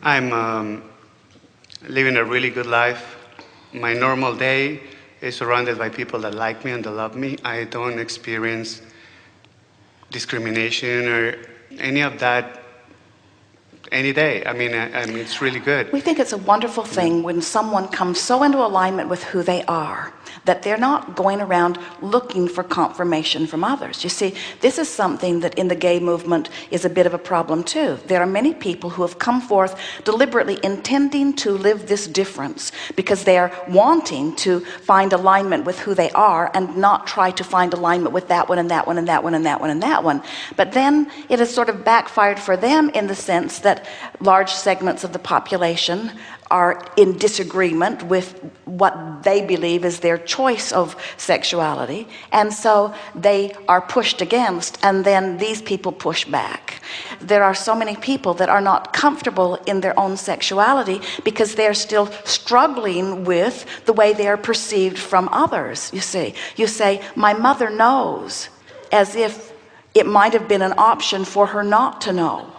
I'm living a really good life. My normal day is surrounded by people that like me and that love me. I don't experience discrimination or any of that any day. I mean, it's really good. We think it's a wonderful thing when someone comes so into alignment with who they are that they're not going around looking for confirmation from others. You see, this is something that in the gay movement is a bit of a problem too. There are many people who have come forth deliberately intending to live this difference because they are wanting to find alignment with who they are and not try to find alignment with that one and that one and that one and that one and that one. But then it has sort of backfired for them in the sense that large segments of the population are in disagreement with what they believe is their choice of sexuality, and so they are pushed against, and then these people push back. There are so many people that are not comfortable in their own sexuality because they're still struggling with the way they are perceived from others. You see, you say, my mother knows, as if it might have been an option for her not to know.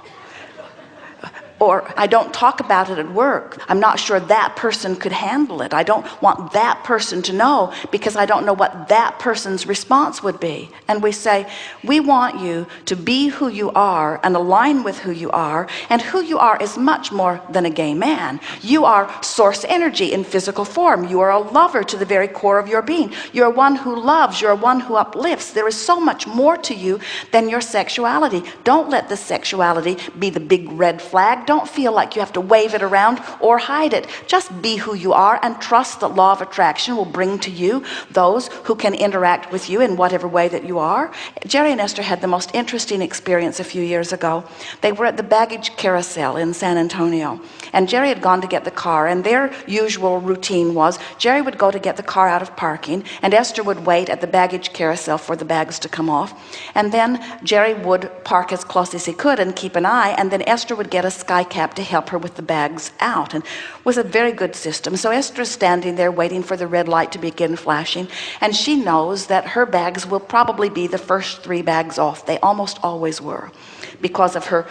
Or I don't talk about it at work. I'm not sure that person could handle it. I don't want that person to know because I don't know what that person's response would be. And we say, we want you to be who you are and align with who you are. And who you are is much more than a gay man. You are source energy in physical form. You are a lover to the very core of your being. You're one who loves. You're one who uplifts. There is so much more to you than your sexuality. Don't let the sexuality be the big red flag. Don't feel like you have to wave it around or hide it. Just be who you are and trust that law of attraction will bring to you those who can interact with you in whatever way that you are. Jerry and Esther had the most interesting experience a few years ago. They were at the baggage carousel in San Antonio, and Jerry had gone to get the car, and their usual routine was Jerry would go to get the car out of parking, and Esther would wait at the baggage carousel for the bags to come off, and then Jerry would park as close as he could and keep an eye, and then Esther would get a sky cap to help her with the bags out, and it was a very good system. So Esther is standing there waiting for the red light to begin flashing, and she knows that her bags will probably be the first 3 bags off. They almost always were, because of her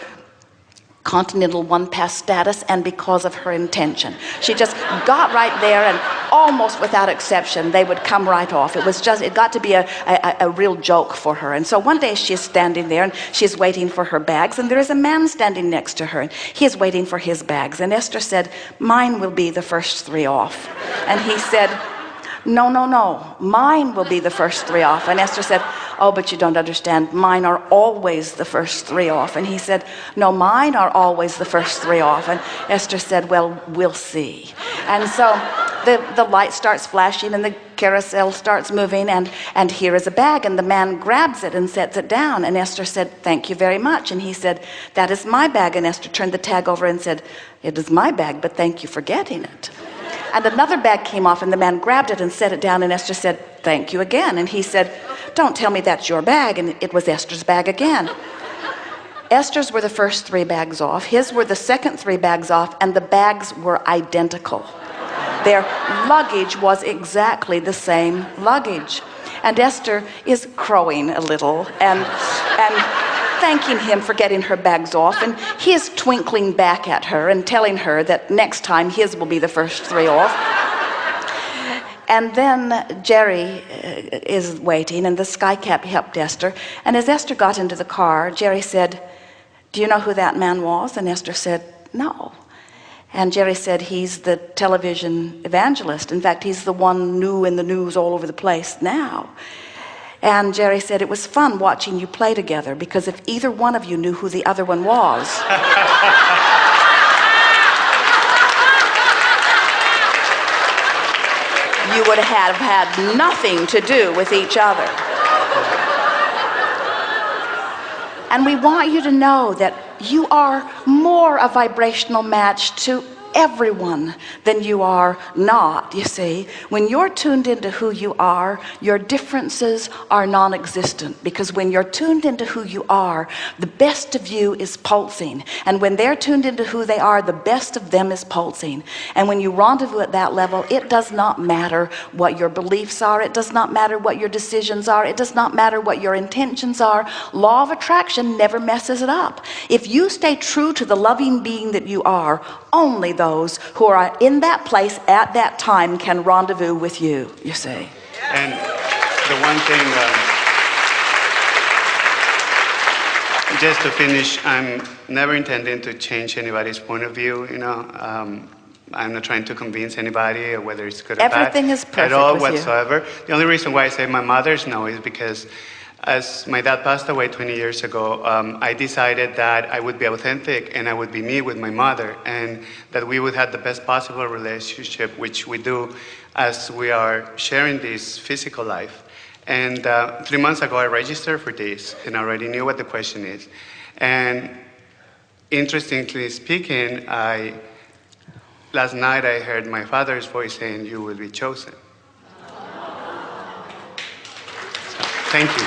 continental one-pass status and because of her intention. She just got right there, and almost without exception they would come right off. It got to be a real joke for her. And so one day she is standing there and she's waiting for her bags, and there is a man standing next to her, and he is waiting for his bags, and Esther said, mine will be the first 3 off. And he said, no, mine will be the first 3 off. And Esther said, oh, but you don't understand, mine are always the first 3 off. And he said, no, mine are always the first 3 off. And Esther said, well, we'll see. And so the light starts flashing and the carousel starts moving, and here is a bag, and the man grabs it and sets it down, and Esther said, thank you very much. And he said, that is my bag. And Esther turned the tag over and said, it is my bag, but thank you for getting it. And another bag came off, and the man grabbed it and set it down, and Esther said, thank you again. And he said, don't tell me that's your bag. And it was Esther's bag again. Esther's were the first 3 bags off. His were the second 3 bags off, and the bags were identical. Their luggage was exactly the same luggage. And Esther is crowing a little and thanking him for getting her bags off, and he is twinkling back at her and telling her that next time his will be the first 3 off. And then Jerry is waiting, and the sky cap helped Esther, and as Esther got into the car, Jerry said, do you know who that man was? And Esther said, no. And Jerry said, he's the television evangelist. In fact, he's the one new in the news all over the place now. And Jerry said, it was fun watching you play together, because if either one of you knew who the other one was, you would have had nothing to do with each other. And we want you to know that you are more a vibrational match to everyone, then you are not, you see. When you're tuned into who you are, your differences are non-existent, because when you're tuned into who you are, the best of you is pulsing. And when they're tuned into who they are, the best of them is pulsing. And when you rendezvous at that level, it does not matter what your beliefs are. It does not matter what your decisions are. It does not matter what your intentions are. Law of attraction never messes it up. If you stay true to the loving being that you are, only those who are in that place at that time can rendezvous with you, you see. And the one thing, just to finish, I'm never intending to change anybody's point of view, you know. I'm not trying to convince anybody or whether it's good or bad. Everything is perfect at all with whatsoever. The only reason why I say my mother's no is because as my dad passed away 20 years ago, I decided that I would be authentic and I would be me with my mother, and that we would have the best possible relationship, which we do as we are sharing this physical life. And 3 months ago, I registered for this and I already knew what the question is. And interestingly speaking, last night I heard my father's voice saying, "You will be chosen." So, thank you.